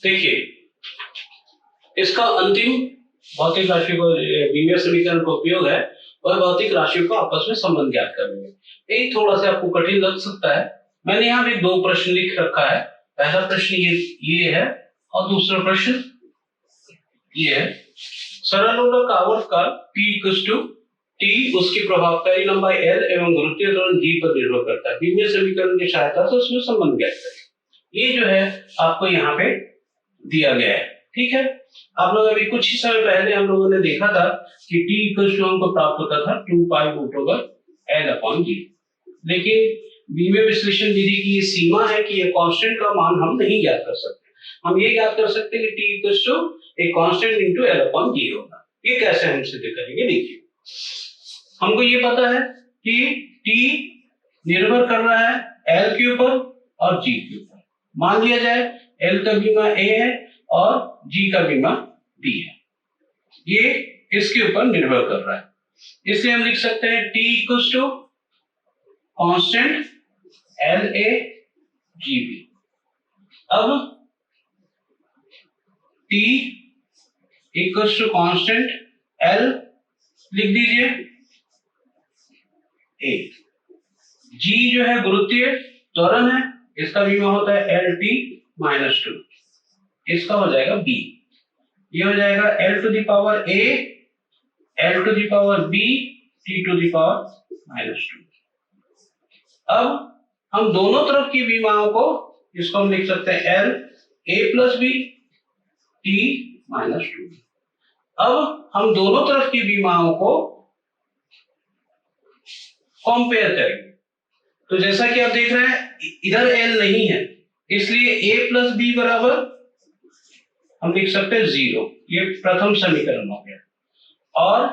देखिए, इसका अंतिम भौतिक राशियों को बीमीय समीकरण का उपयोग है और भौतिक राशियों को आपस में संबंध ज्ञात करने में। यही थोड़ा सा आपको कठिन लग सकता है। मैंने यहाँ भी दो प्रश्न लिख रखा है। पहला प्रश्न ये है और दूसरा प्रश्न ये है। सरलोलक आवर्तकाल T उसकी प्रभावकारी लंबाई L एवं गुरुत्वीय त्वरण G पर निर्भर करता है। बीमीय समीकरण की सहायता से उसमें संबंध ज्ञात करें। ये जो है आपको यहाँ पे दिया गया है, ठीक है। आप लोग अभी कुछ ही समय पहले हम लोगों ने देखा था कि T हमको प्राप्त होता था 2 pi root over L upon G। लेकिन बीमीय विश्लेषण विधि की ये सीमा है कि ये कांस्टेंट का मान हम नहीं ज्ञात कर सकते। हम ये ज्ञात कर सकते हैं कि T एक constant into L upon G होगा। ये कैसे हम सिद्ध करेंगे? देखिए, हमको ये पता है कि T निर्भर कर रहा है L के ऊपर और G के ऊपर। मान लिया जाए L का बीमा A है और G का बीमा B है। ये इसके ऊपर निर्भर कर रहा है। इसलिए हम लिख सकते हैं T equals to constant LA GB। अब T equals to constant L लिख दीजिए A। G जो है गुरुत्वीय त्वरण है, इसका बीमा होता है LT माइनस 2। इसका हो जाएगा B। ये हो जाएगा L to the power A, L to the power B, T to the power minus 2। अब हम दोनों तरफ की बीमाओं को, इसको हम लिख सकते हैं L A plus B T minus 2। अब हम दोनों तरफ की बीमाओं को कंपेयर करेंगे। तो जैसा कि आप देख रहे हैं इधर L नहीं है, इसलिए A प्लस B बराबर हम लिख सकते हैं 0। ये प्रथम समीकरण हो गया। और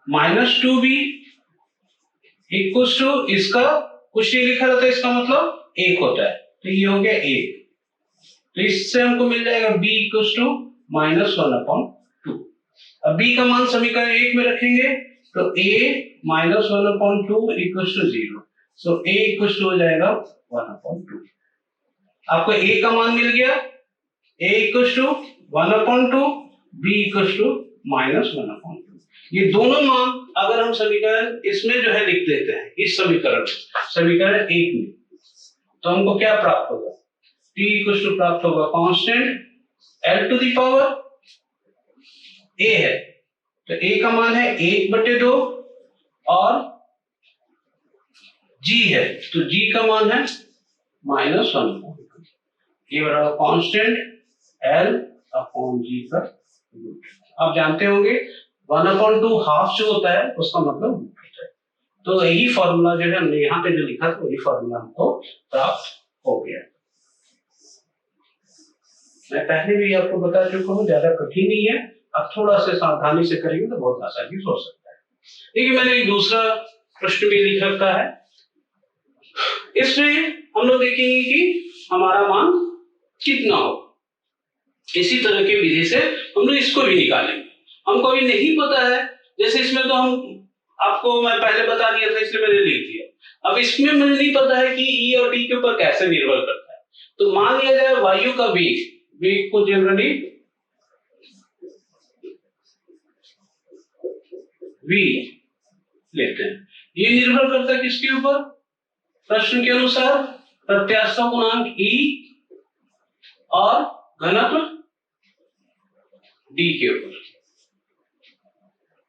माइनस 2B इक्वल्स टू, इसका कुछ नहीं लिखा रहता, इसका मतलब 1 होता है, तो ये हो गया 1। तो इससे हमको मिल जाएगा B equals to minus 1 upon 2। अब B का मान समीकरण 1 में रखेंगे तो A minus 1 upon 2 equals to 0। So A equals to हो जाएगा 1 अपॉन 2। आपको A का मान मिल गया, A equals to 1 upon 2, B equals to minus 1 upon 2। ये दोनों मान अगर हम समीकरण इसमें जो है लिख लेते हैं, इस समीकरण 1 में, तो हमको क्या प्राप्त होगा? T इक्वल्स टू प्राप्त होगा constant L to the power A है, तो A का मान है 1/2 और G है, तो G का मान है माइनस 1/2। ये बराबर कांस्टेंट L अपॉन G का रूट। आप जानते होंगे 1/2 हाफ जो होता है उसका मतलब रूट होता है। तो यही फॉर्मूला जो है हमने यहाँ पे जो लिखा था वही फॉर्मूला हमको प्राप्त हो गया। मैं पहले भी आपको बता चुका हूँ, ज्यादा कठिन नहीं है। अब थोड़ा सा सावधानी से करेंगे तो बहुत आसानी हो सकता है। देखिए, मैंने एक दूसरा प्रश्न भी लिख रखा है। इसमें हम लोग देखेंगे कि हमारा मान कितना हो। इसी तरह की विधि से हम लोग इसको भी निकालेंगे। हमको अभी नहीं पता है, जैसे इसमें तो हम आपको मैं पहले बता दिया था, इसलिए मैंने लिख दिया। अब इसमें मुझे नहीं पता है कि E और T के ऊपर कैसे निर्भर करता है। तो मान लिया जाए वायु का वेग को जनरली V लेते हैं। ये निर्भर करता है किसके ऊपर? प्रश्न के अनुसार प्रत्यास्थ गुणांक E और घनत्व D के ऊपर।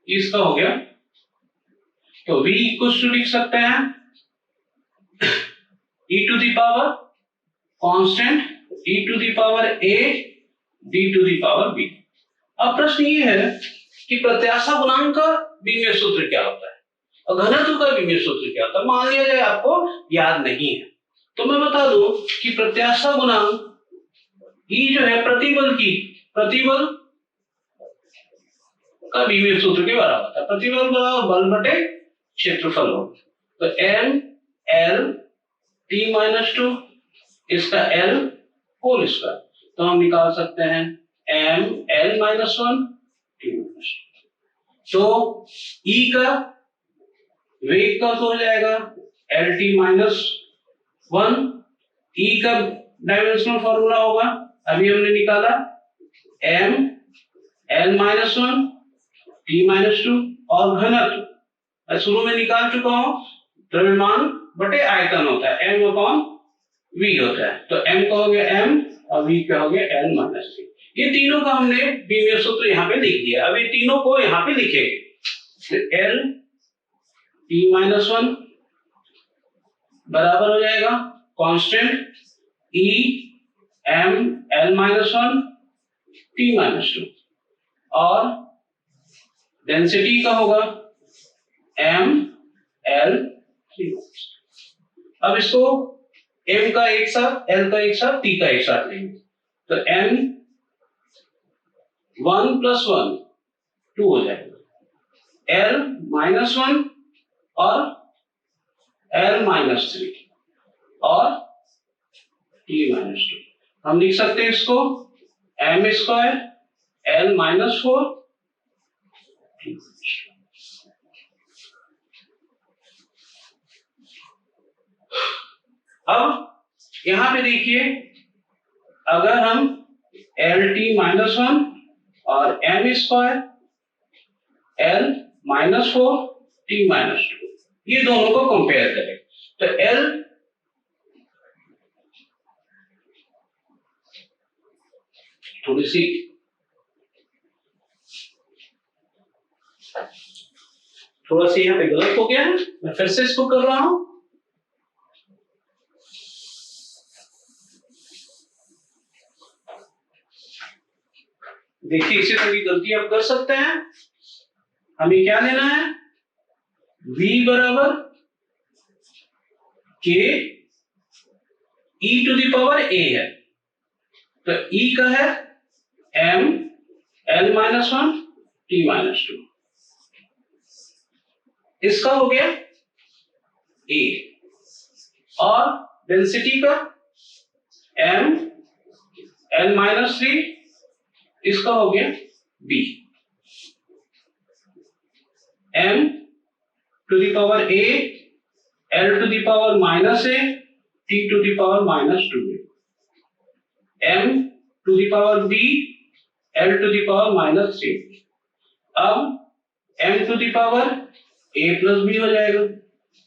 इसका हो गया, तो V इक्वल्स टू लिख सकते हैं e to the power constant e to the power A d to the power B। अब प्रश्न ये है कि प्रत्याशा गुणांक का बीमीय सूत्र क्या होता है और घनत्व का बीमीय सूत्र क्या होता है। मान लिया जाए आपको याद नहीं है, तो मैं बता दूं कि प्रत्याशा गुणांक E जो है प्रतिबल का बीमीय सूत्र के बराबर होता है। प्रतिबल बराबर बल बटे क्षेत्रफल हो, तो M L T माइनस 2, इसका L होल स्क्वायर। तो हम निकाल सकते हैं M L minus 1 T minus 2। तो E का वेग का तो हो जाएगा LT माइनस 1। E का डायमेंशनल फॉर्मूला होगा अभी हमने निकाला m l minus 1 t minus 2 और घनत्व मैं शुरू में निकाल चुका हूं, द्रव्यमान बटे आयतन होता है, m अपॉन v होता है। तो m का हो गया m और v का हो गया l माइनस 3। ये तीनों का हमने बीमीय सूत्र यहाँ पे लिख दिया। अब ये तीनों को यहाँ पे लिखेंगे, तो l t माइनस 1 बराबर हो जाएगा constant E m l minus 1 t minus 2 और डेंसिटी का होगा m l 3। अब इसको m का एक साथ, l का एक साथ, t का एक साथ लेंगे, तो m 1 प्लस 1 2 हो जाएगा, l माइनस 1 और l माइनस 3 और t माइनस 2। हम लिख सकते हैं इसको m square l minus 4 t। अब यहां पे देखिए, अगर हम एल टी माइनस 1 और m square l minus 4 t minus 2 ये दोनों को कंपेयर करें, तो l थोड़ी सी यहाँ पे गलत हो गया है, मैं फिर से इसको कर रहा हूं। देखिए इसी तरह की गलती आप कर सकते हैं। हमें क्या लेना है, v बराबर k e to the power a है, तो e का है m l minus 1 t minus 2, इसका हो गया a और डेंसिटी का m l माइनस 3, इसका हो गया b, m to the power a l to the power minus a t to the power minus 2a, m to the power b l to the power minus 3। अब m to the power a plus b हो जाएगा,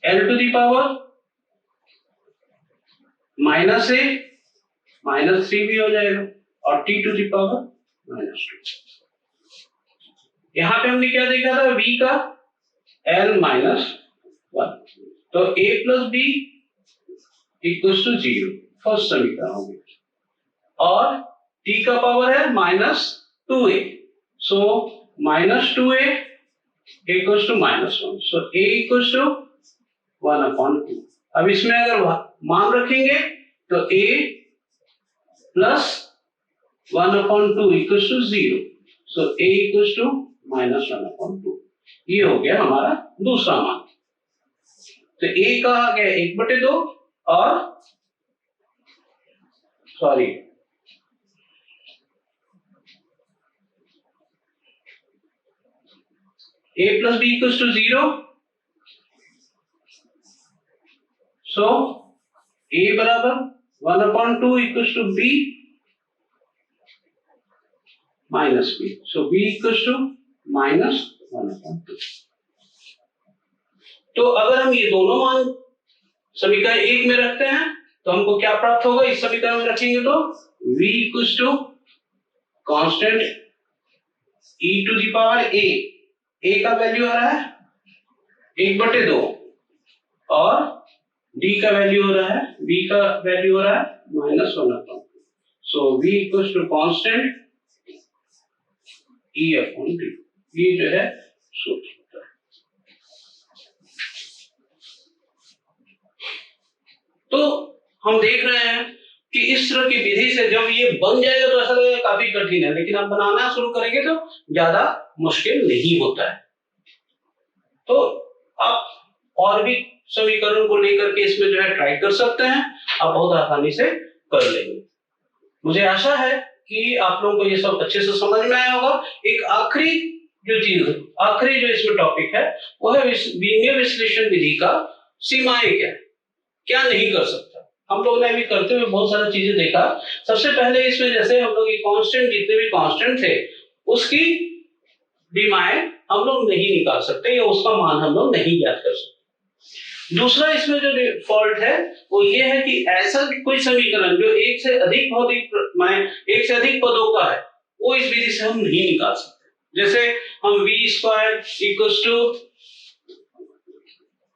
l to the power minus a minus 3 भी हो जाएगा और t to the power minus 2। यहां पे हमने क्या देखा था, v का l माइनस 1, तो a plus b equals to 0, first समीकरण हो गया, और t का पावर है minus 2a, so minus 2a equals to minus 1, so a equals to 1/2। अब इसमें अगर मान रखेंगे तो a plus 1/2 equals to 0, so a equals to minus 1/2। ये हो गया हमारा दूसरा मान। तो a का आ गया 1/2 और sorry a plus b equals to 0, so a बराबर 1/2 equals to b minus b, so b equals to minus 1/2। तो अगर हम ये दोनों मान समीकरण एक में रखते हैं तो हमको क्या प्राप्त होगा, इस समीकरण में रखेंगे तो v equals to constant e to the power a का वैल्यू आ रहा है 1/2 और d का वैल्यू हो रहा है, b का वैल्यू हो रहा है minus 1/2, so v equals to constant e upon d। ये जो है सूत्र होता है। तो हम देख रहे हैं कि इस तरह की विधि से जब ये बन जाएगा तो ऐसा लगेगा काफी कठिन है, लेकिन आप बनाना शुरू करेंगे तो ज्यादा मुश्किल नहीं होता है। तो आप और भी समीकरण को लेकर के इसमें जो है ट्राई कर सकते हैं, आप बहुत आसानी से कर लेंगे। मुझे आशा है कि आप लोगों को ये सब अच्छे से समझ में आया होगा। एक आखिरी जो इसमें टॉपिक है वो है विमीय विश्लेषण विधि का सीमाएं क्या नहीं कर सकता। हम लोगों ने अभी करते हुए बहुत सारी चीजें देखा। सबसे पहले इसमें जैसे हम लोग ये कांस्टेंट, जितने भी कांस्टेंट थे उसकी बीमाएं हम लोग नहीं निकाल सकते या उसका मान हम लोग नहीं ज्ञात कर सकते। दूसरा इसमें जो फॉल्ट है वो ये है कि ऐसा कोई समीकरण जो एक से अधिक भौतिक माने एक से अधिक पदों का है वो इस विधि से हम नहीं निकाल सकते। जैसे हम v square equals to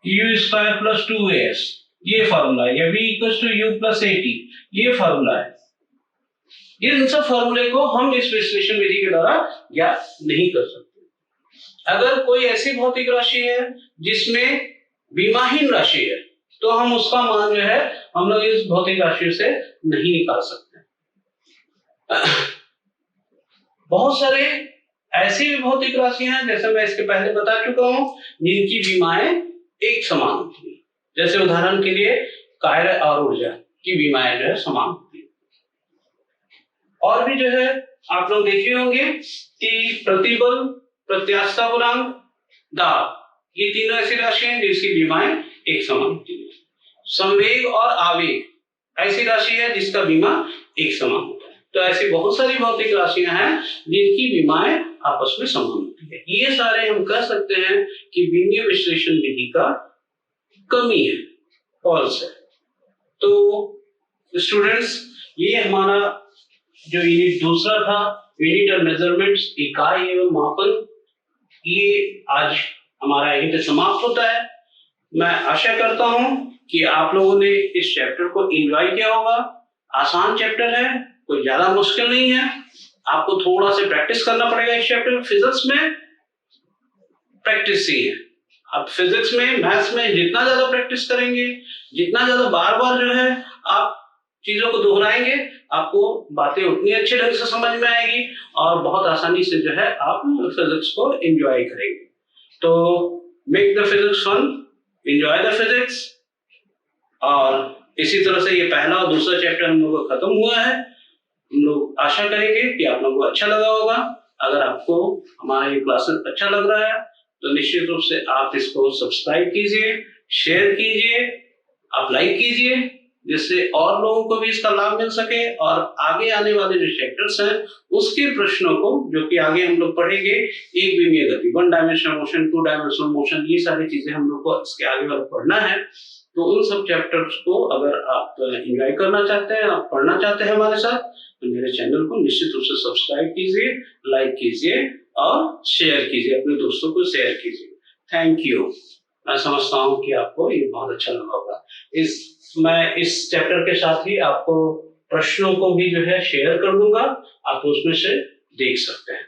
u square plus 2as ये फार्मूला है, या v equals to u plus 80 ये फार्मूला है। ये इन सब फार्मूले को हम इस विश्लेषण विधि के द्वारा ज्ञात नहीं कर सकते। अगर कोई ऐसी भौतिक राशि है जिसमें बीमाहीन राशि है तो हम उसका मान जो है हम लोग इस भौतिक राशि से नहीं निकाल सकते। बहुत सारे ऐसी भी भौतिक राशियां हैं, जैसे मैं इसके पहले बता चुका हूं, जिनकी बीमाएं एक समान होती है। जैसे उदाहरण के लिए कार्य और ऊर्जा की बीमाएं जो है समान होती है। और भी जो है आप लोग देखे होंगे कि प्रतिबल, प्रत्यास्थता गुणांक, दाब, ये तीनों ऐसी राशियां हैं जिसकी बीमाएं एक समान होती है। संवेग और आवेग ऐसी राशि है जिसका बीमा एक समान होता है। तो ऐसी बहुत सारी भौतिक राशियां हैं जिनकी बीमाएं आपस में समान होती है। ये सारे हम कह सकते हैं कि बीमीय विश्लेषण विधि का कमी है, फॉल्स है। तो स्टूडेंट्स, ये हमारा जो यूनिट दूसरा था, यूनिट ऑफ मेजरमेंट्स, इकाई एवं मापन, ये आज हमारा यहीं पे समाप्त होता है। मैं आशा करता हूं कि आप लोगों ने इस चैप्टर को एंजॉय किया होगा। आसान चैप्टर है, कोई ज्यादा मुश्किल नहीं है। आपको थोड़ा सा प्रैक्टिस करना पड़ेगा इस चैप्टर में। फिजिक्स में प्रैक्टिस ही है। आप फिजिक्स में, मैथ्स में जितना ज्यादा प्रैक्टिस करेंगे, जितना ज्यादा बार बार जो है आप चीजों को दोहराएंगे, आपको बातें उतनी अच्छे ढंग से समझ में आएगी और बहुत आसानी से जो है आप फिजिक्स को एंजॉय करेंगे। तो make the physics fun, enjoy the physics. और इसी तरह से ये पहला और दूसरा चैप्टर हम लोग का खत्म हुआ है। हम लोग आशा करेंगे कि आप लोगों को अच्छा लगा होगा। अगर आपको हमारा ये क्लासेस अच्छा लग रहा है तो निश्चित रूप से आप इसको सब्सक्राइब कीजिए, शेयर कीजिए, आप लाइक कीजिए, जिससे और लोगों को भी इसका लाभ मिल सके। और आगे आने वाले जो चैप्टर्स हैं उसके प्रश्नों को, जो कि आगे हम लोग पढ़ेंगे, एक विमीय गति, 1 डायमेंशनल मोशन, 2 डायमेंशनल मोशन, ये सारी चीजें हम लोग को इसके आगे वाला पढ़ना है। तो उन सब चैप्टर्स को अगर आप एंजॉय करना चाहते हैं, आप पढ़ना चाहते हैं हमारे साथ, तो मेरे चैनल को निश्चित रूप से सब्सक्राइब कीजिए, लाइक कीजिए और शेयर कीजिए, अपने दोस्तों को शेयर कीजिए। Thank you. मैं समझता हूँ कि आपको ये बहुत अच्छा लगा होगा। मैं इस चैप्टर के साथ ही आपको प्रश्नों को भी जो है शेयर कर दूंगा, आप उसमें से देख सकते हैं।